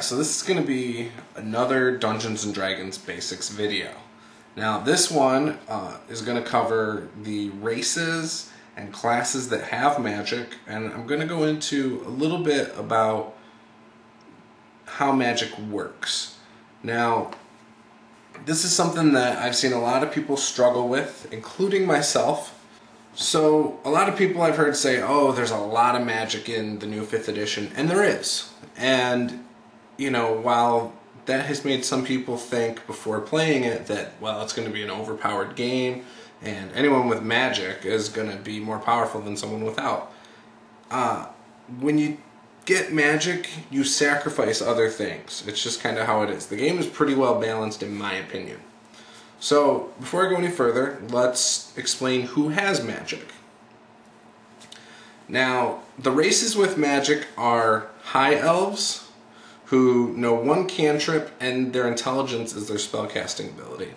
Alright, so this is going to be another Dungeons & Dragons Basics video. Now this one is going to cover the races and classes that have magic, and I'm going to go into a little bit about how magic works. Now, this is something that I've seen a lot of people struggle with, including myself. So, a lot of people I've heard say, oh, there's a lot of magic in the new 5th edition, and there is. And, you know, while that has made some people think before playing it that, well, it's going to be an overpowered game, and anyone with magic is going to be more powerful than someone without. When you get magic, you sacrifice other things. It's just kind of how it is. The game is pretty well balanced in my opinion. So, before I go any further, let's explain who has magic. Now, the races with magic are High Elves, who know 1 cantrip and their intelligence is their spellcasting ability.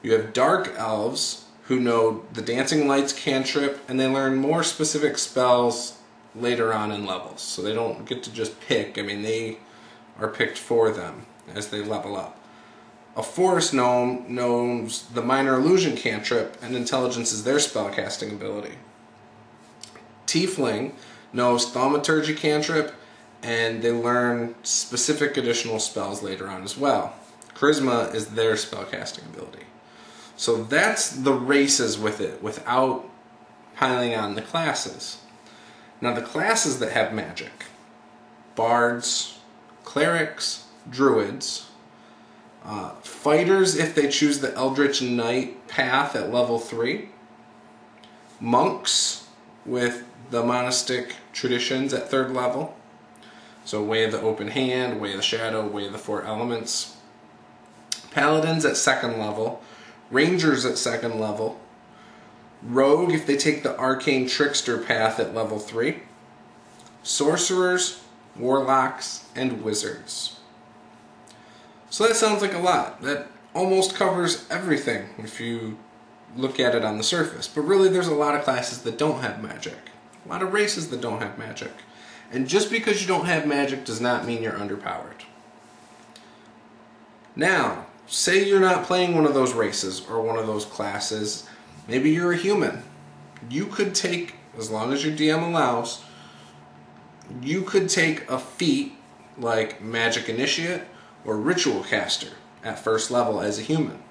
You have Dark Elves, who know the Dancing Lights Cantrip, and they learn more specific spells later on in levels. So they don't get to just pick, I mean, they are picked for them as they level up. A Forest Gnome knows the Minor Illusion Cantrip, and intelligence is their spellcasting ability. Tiefling knows Thaumaturgy Cantrip, and they learn specific additional spells later on as well. Charisma is their spellcasting ability. So that's the races with it, without piling on the classes. Now the classes that have magic: Bards, Clerics, Druids, Fighters if they choose the Eldritch Knight path at level 3, Monks with the Monastic traditions at 3rd level, so Way of the Open Hand, Way of the Shadow, Way of the 4 Elements, Paladins at 2nd level, Rangers at 2nd level, Rogue if they take the Arcane Trickster path at level 3, Sorcerers, Warlocks, and Wizards. So that sounds like a lot. That almost covers everything if you look at it on the surface. But really there's a lot of classes that don't have magic. A lot of races that don't have magic. And just because you don't have magic does not mean you're underpowered. Now, say you're not playing one of those races or one of those classes. Maybe you're a human. You could take, as long as your DM allows, you could take a feat like Magic Initiate or Ritual Caster at 1st level as a human.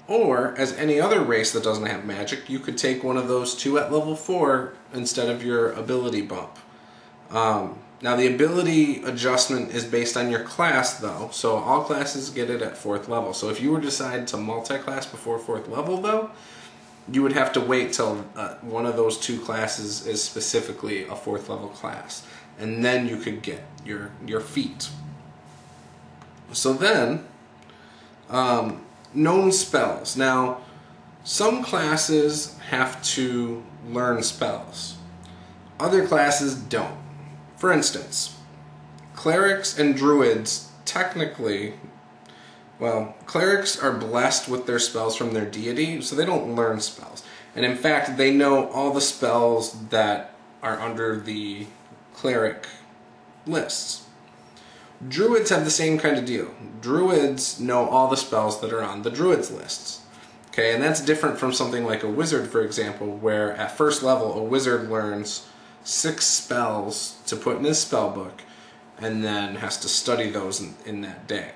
Or, as any other race that doesn't have magic, you could take one of those 2 at level 4 instead of your ability bump. Now the ability adjustment is based on your class though, so all classes get it at 4th level. So if you were to decide to multi-class before 4th level though, you would have to wait till one of those 2 classes is specifically a 4th level class. And then you could get your feat. So then, known spells. Now, some classes have to learn spells. Other classes don't. For instance, Clerics and Druids technically, well, Clerics are blessed with their spells from their deity, so they don't learn spells. And in fact, they know all the spells that are under the Cleric lists. Druids have the same kind of deal. Druids know all the spells that are on the Druids lists. Okay, and that's different from something like a Wizard, for example, where at 1st level a Wizard learns 6 spells to put in his spell book and then has to study those in that day.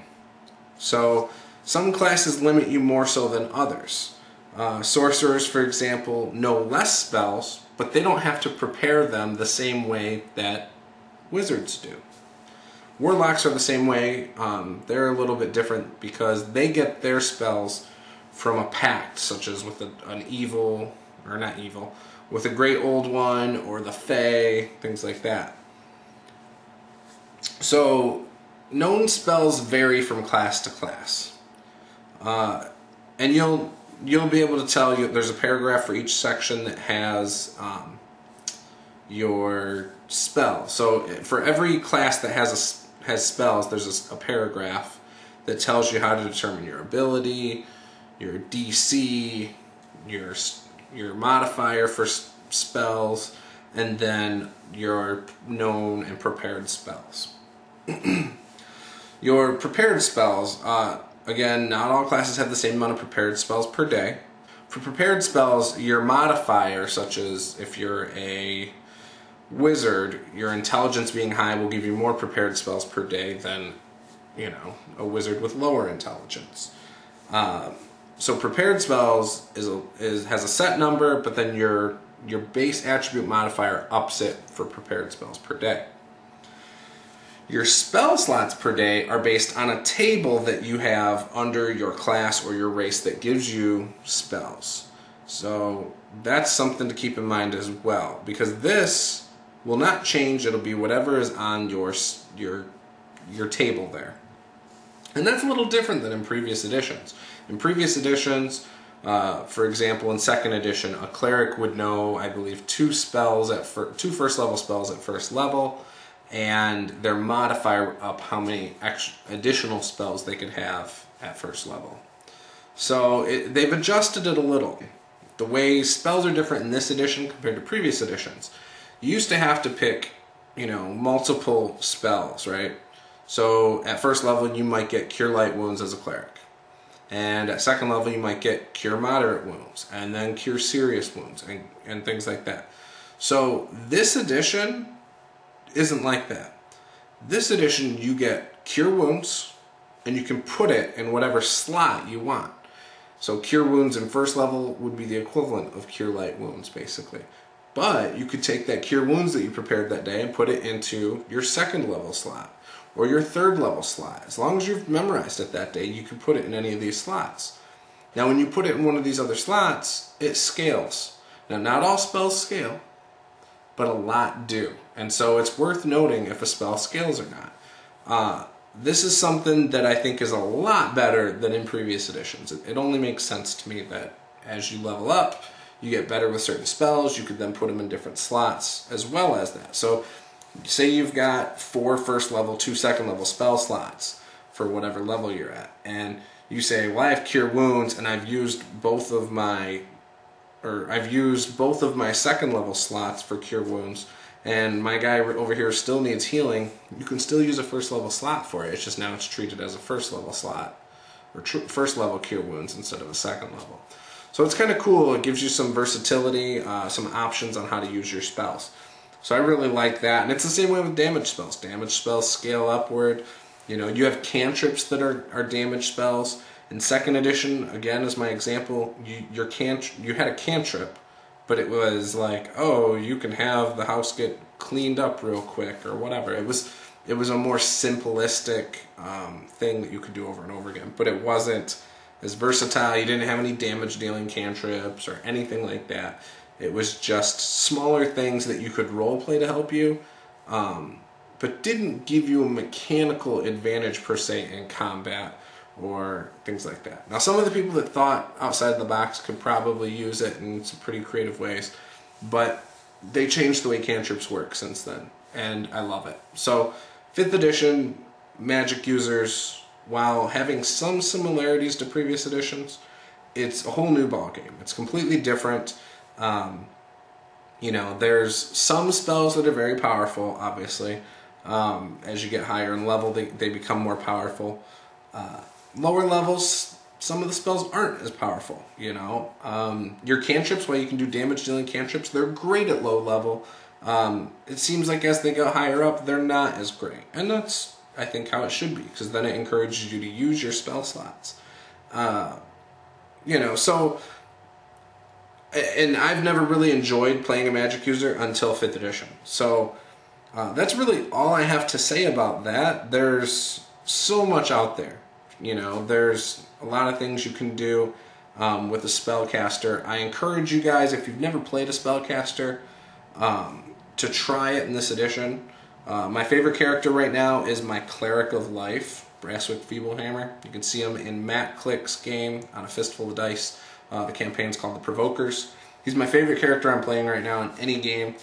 So some classes limit you more so than others. Sorcerers, for example, know less spells, but they don't have to prepare them the same way that Wizards do. Warlocks are the same way. They're a little bit different because they get their spells from a pact, such as with an evil, or not evil, with a Great Old One or the Fae, things like that. So, known spells vary from class to class. And you'll be able to tell, there's a paragraph for each section that has your spell. So for every class that has spells, there's a paragraph that tells you how to determine your ability, your DC, your modifier for spells, and then your known and prepared spells. Your prepared spells, again, not all classes have the same amount of prepared spells per day. For prepared spells, your modifier, such as if you're a wizard, your intelligence being high will give you more prepared spells per day than, you know, a wizard with lower intelligence. So prepared spells has a set number, but then your base attribute modifier ups it for prepared spells per day. Your spell slots per day are based on a table that you have under your class or your race that gives you spells. So that's something to keep in mind as well, because this will not change. It'll be whatever is on your table there. And that's a little different than in previous editions. In previous editions, for example, in 2nd edition, a cleric would know, I believe, two first level spells at first level, and their modifier up how many additional spells they could have at first level. So they've adjusted it a little. The way spells are different in this edition compared to previous editions. You used to have to pick, you know, multiple spells, right? So at first level you might get Cure Light Wounds as a cleric. And at 2nd level you might get Cure Moderate Wounds, and then Cure Serious Wounds, and things like that. So this edition isn't like that. This edition you get Cure Wounds, and you can put it in whatever slot you want. So Cure Wounds in first level would be the equivalent of Cure Light Wounds, basically. But you could take that Cure Wounds that you prepared that day and put it into your 2nd level slot, or your 3rd level slot. As long as you've memorized it that day, you can put it in any of these slots. Now when you put it in one of these other slots, it scales. Now not all spells scale, but a lot do. And so it's worth noting if a spell scales or not. This is something that I think is a lot better than in previous editions. It only makes sense to me that as you level up, you get better with certain spells. You could then put them in different slots as well as that. So say you've got 4 first level, 2 2nd level spell slots for whatever level you're at, and you say, well, I have Cure Wounds and I've used both of my 2nd level slots for Cure Wounds, and my guy over here still needs healing. You can still use a first level slot for it. It's just now it's treated as a first level slot, or first level Cure Wounds instead of a 2nd level. So it's kind of cool. It gives you some versatility, some options on how to use your spells. So I really like that, and it's the same way with damage spells. Damage spells scale upward. You know, you have cantrips that are damage spells. In 2nd edition, again as my example, you had a cantrip, but it was like, oh, you can have the house get cleaned up real quick or whatever. It was a more simplistic thing that you could do over and over again, but it wasn't as versatile. You didn't have any damage dealing cantrips or anything like that. It was just smaller things that you could roleplay to help you, but didn't give you a mechanical advantage per se in combat or things like that. Now some of the people that thought outside the box could probably use it in some pretty creative ways, but they changed the way cantrips work since then, and I love it. So 5th edition magic users, while having some similarities to previous editions, it's a whole new ballgame. It's completely different. You know, there's some spells that are very powerful, obviously. As you get higher in level, they become more powerful. Lower levels, some of the spells aren't as powerful, you know. Your cantrips, while you can do damage dealing cantrips, they're great at low level. It seems like as they go higher up, they're not as great. And that's, I think, how it should be, because then it encourages you to use your spell slots. You know, so... And I've never really enjoyed playing a magic user until 5th edition. So that's really all I have to say about that. There's so much out there. You know, there's a lot of things you can do with a spellcaster. I encourage you guys, if you've never played a spellcaster, to try it in this edition. My favorite character right now is my Cleric of Life, Brasswick Feeblehammer. You can see him in Matt Click's game on A Fistful of Dice. The campaign's called The Provokers. He's my favorite character I'm playing right now in any game.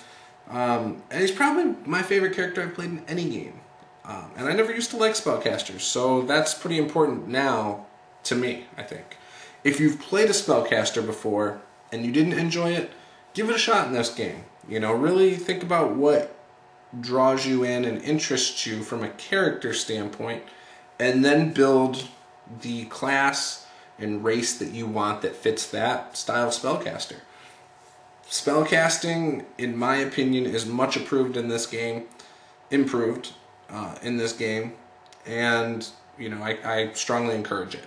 And he's probably my favorite character I've played in any game. And I never used to like spellcasters, so that's pretty important now to me, I think. If you've played a spellcaster before and you didn't enjoy it, give it a shot in this game. You know, really think about what draws you in and interests you from a character standpoint, and then build the class and race that you want that fits that style of spellcaster. Spellcasting, in my opinion, is much improved in this game, and you know, I strongly encourage it.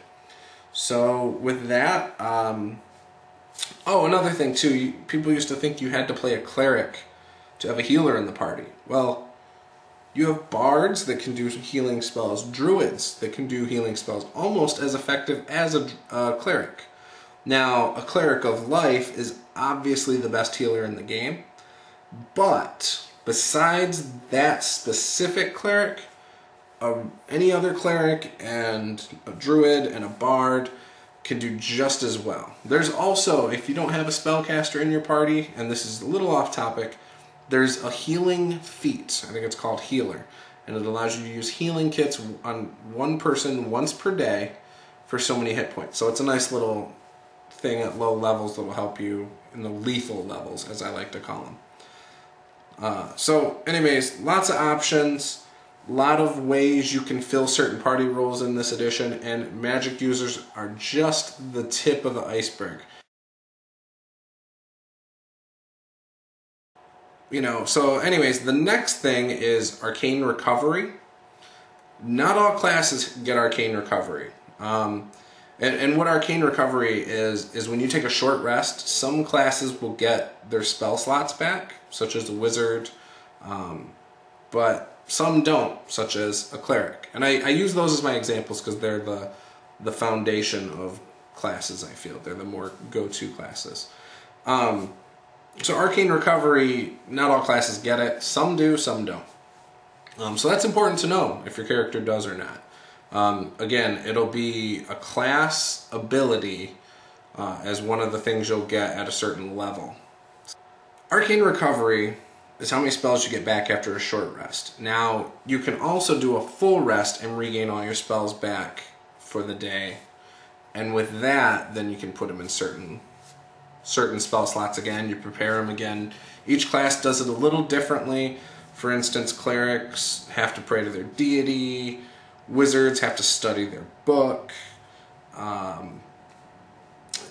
So with that, oh, another thing too, people used to think you had to play a cleric to have a healer in the party. Well, you have bards that can do healing spells, druids that can do healing spells almost as effective as a cleric. Now, a cleric of life is obviously the best healer in the game, but besides that specific cleric, any other cleric and a druid and a bard can do just as well. There's also, if you don't have a spellcaster in your party, and this is a little off topic, there's a healing feat. I think it's called Healer, and it allows you to use healing kits on one person once per day for so many hit points. So it's a nice little thing at low levels that will help you in the lethal levels, as I like to call them. So anyways, lots of options, a lot of ways you can fill certain party roles in this edition, and magic users are just the tip of the iceberg. You know, so anyways, the next thing is Arcane Recovery. Not all classes get Arcane Recovery. And what Arcane Recovery is when you take a short rest, some classes will get their spell slots back, such as the wizard, but some don't, such as a cleric. And I use those as my examples because they're the foundation of classes, I feel. They're the more go-to classes. So Arcane Recovery, not all classes get it. Some do, some don't. So that's important to know if your character does or not. Again, it'll be a class ability as one of the things you'll get at a certain level. Arcane Recovery is how many spells you get back after a short rest. Now, you can also do a full rest and regain all your spells back for the day. And with that, then you can put them in certain spell slots again. You prepare them again. Each class does it a little differently. For instance, clerics have to pray to their deity. Wizards have to study their book.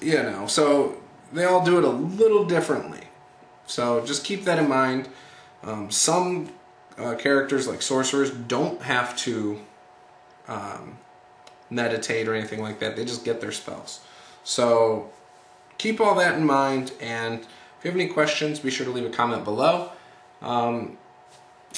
You know, so they all do it a little differently. So just keep that in mind. Some characters, like sorcerers, don't have to meditate or anything like that. They just get their spells. So keep all that in mind, and if you have any questions, be sure to leave a comment below. And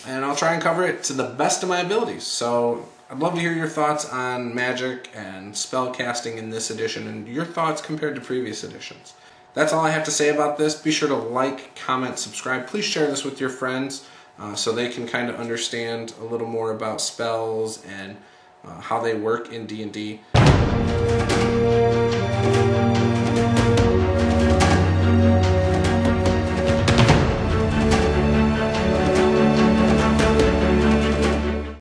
I'll try and cover it to the best of my abilities. So I'd love to hear your thoughts on magic and spell casting in this edition, and your thoughts compared to previous editions. That's all I have to say about this. Be sure to like, comment, subscribe. Please share this with your friends so they can kind of understand a little more about spells and how they work in D&D.